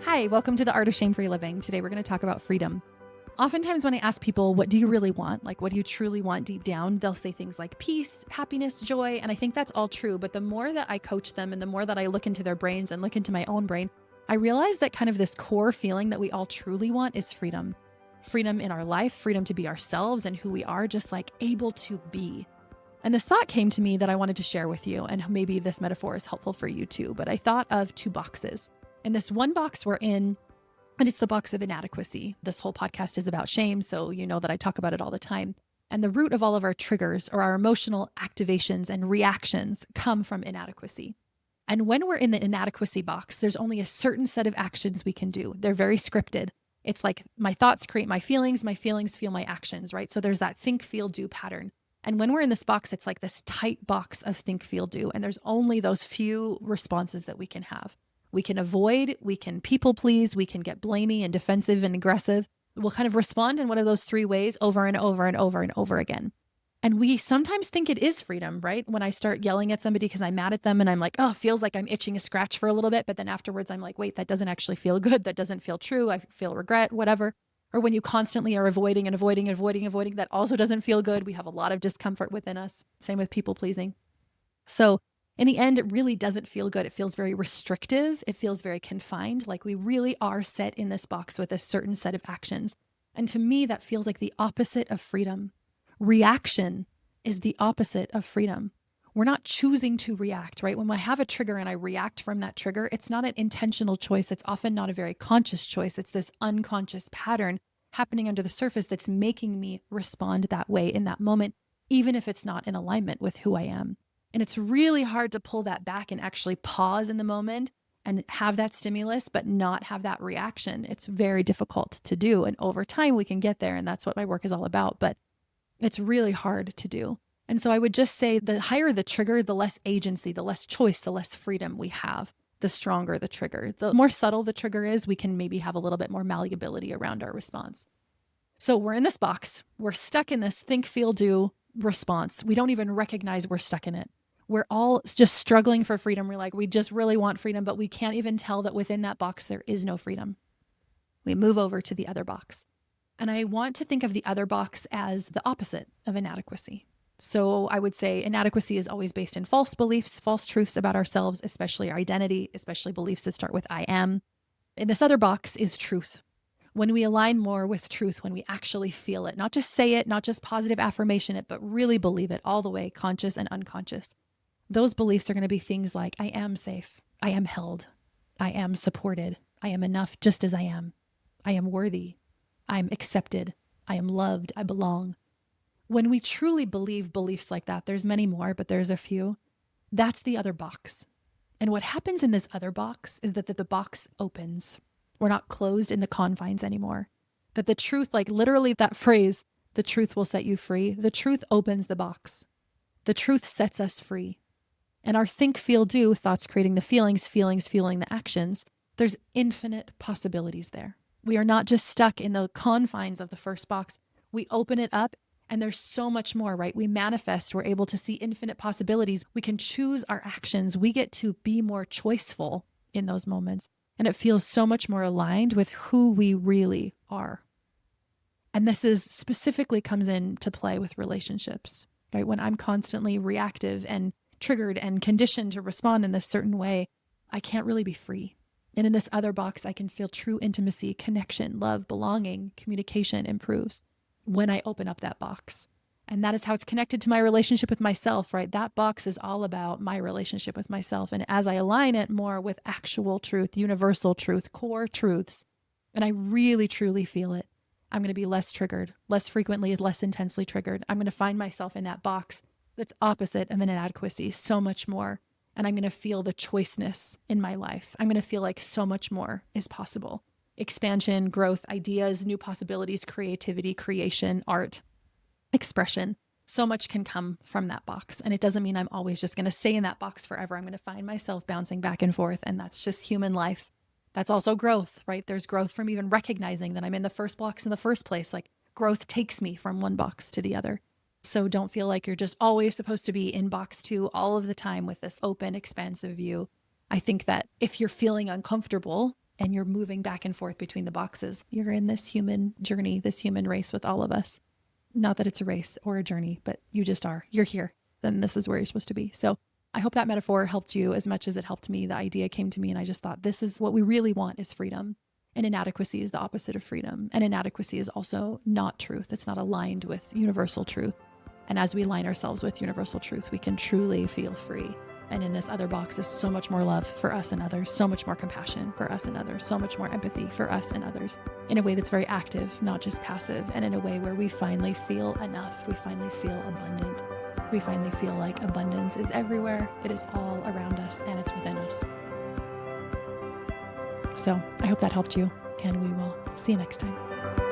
Hi, welcome to the Art of Shame-Free Living. Today we're going to talk about freedom. Oftentimes when I ask people, what do you really want? Like, what do you truly want deep down? They'll say things like peace, happiness, joy. And I think that's all true. But the more that I coach them and the more that I look into their brains and look into my own brain, I realize that kind of this core feeling that we all truly want is freedom. Freedom in our life, freedom to be ourselves and who we are, just like able to be. And this thought came to me that I wanted to share with you. And maybe this metaphor is helpful for you too. But I thought of two boxes. And this one box we're in, and it's the box of inadequacy. This whole podcast is about shame, so you know that I talk about it all the time. And the root of all of our triggers or our emotional activations and reactions come from inadequacy. And when we're in the inadequacy box, there's only a certain set of actions we can do. They're very scripted. It's like my thoughts create my feelings feel my actions, right? So there's that think, feel, do pattern. And when we're in this box, it's like this tight box of think, feel, do. And there's only those few responses that we can have. We can avoid, we can people please, we can get blamey and defensive and aggressive. We'll kind of respond in one of those three ways over and over and over and over again. And we sometimes think it is freedom, right? When I start yelling at somebody because I'm mad at them and I'm like, oh, it feels like I'm itching a scratch for a little bit. But then afterwards, I'm like, wait, that doesn't actually feel good. That doesn't feel true. I feel regret, whatever. Or when you constantly are avoiding, that also doesn't feel good. We have a lot of discomfort within us. Same with people pleasing. So in the end, it really doesn't feel good. It feels very restrictive. It feels very confined, like we really are set in this box with a certain set of actions. And to me, that feels like the opposite of freedom. Reaction is the opposite of freedom. We're not choosing to react, right? When I have a trigger and I react from that trigger, it's not an intentional choice. It's often not a very conscious choice. It's this unconscious pattern happening under the surface that's making me respond that way in that moment, even if it's not in alignment with who I am. And it's really hard to pull that back and actually pause in the moment and have that stimulus, but not have that reaction. It's very difficult to do. And over time, we can get there. And that's what my work is all about. But it's really hard to do. And so I would just say the higher the trigger, the less agency, the less choice, the less freedom we have, the stronger the trigger. The more subtle the trigger is, we can maybe have a little bit more malleability around our response. So we're in this box. We're stuck in this think, feel, do response. We don't even recognize we're stuck in it. We're all just struggling for freedom. We're like, we just really want freedom, but we can't even tell that within that box, there is no freedom. We move over to the other box. And I want to think of the other box as the opposite of inadequacy. So I would say inadequacy is always based in false beliefs, false truths about ourselves, especially our identity, especially beliefs that start with I am. And this other box is truth. When we align more with truth, when we actually feel it, not just say it, not just positive affirmation it, but really believe it all the way, conscious and unconscious. Those beliefs are going to be things like, I am safe, I am held, I am supported, I am enough just as I am worthy, I'm accepted, I am loved, I belong. When we truly believe beliefs like that, there's many more, but there's a few, that's the other box. And what happens in this other box is that the box opens. We're not closed in the confines anymore. That the truth, like literally that phrase, the truth will set you free, the truth opens the box. The truth sets us free. And our think, feel, do, thoughts creating the feelings fueling the actions, there's infinite possibilities there. We are not just stuck in the confines of the first box. We open it up and there's so much more, right? We manifest, we're able to see infinite possibilities. We can choose our actions. We get to be more choiceful in those moments. And it feels so much more aligned with who we really are. And this is specifically comes into play with relationships, right? When I'm constantly reactive and triggered and conditioned to respond in this certain way, I can't really be free. And in this other box, I can feel true intimacy, connection, love, belonging, communication improves when I open up that box. And that is how it's connected to my relationship with myself, right? That box is all about my relationship with myself. And as I align it more with actual truth, universal truth, core truths, and I really, truly feel it, I'm going to be less triggered, less frequently, less intensely triggered. I'm going to find myself in that box that's opposite of an inadequacy so much more. And I'm going to feel the choiceness in my life. I'm going to feel like so much more is possible. Expansion, growth, ideas, new possibilities, creativity, creation, art, expression. So much can come from that box. And it doesn't mean I'm always just going to stay in that box forever. I'm going to find myself bouncing back and forth. And that's just human life. That's also growth, right? There's growth from even recognizing that I'm in the first box in the first place. Like growth takes me from one box to the other. So don't feel like you're just always supposed to be in box 2 all of the time with this open, expansive view. I think that if you're feeling uncomfortable and you're moving back and forth between the boxes. You're in this human journey, this human race with all of us. Not that it's a race or a journey, but you just are. You're here. Then this is where you're supposed to be. So I hope that metaphor helped you as much as it helped me. The idea came to me and I just thought, this is what we really want, is freedom. And inadequacy is the opposite of freedom. And inadequacy is also not truth. It's not aligned with universal truth. And as we align ourselves with universal truth, we can truly feel free. And in this other box is so much more love for us and others, so much more compassion for us and others, so much more empathy for us and others, in a way that's very active, not just passive, and in a way where we finally feel enough. We finally feel abundant. We finally feel like abundance is everywhere. It is all around us and it's within us. So I hope that helped you, and we will see you next time.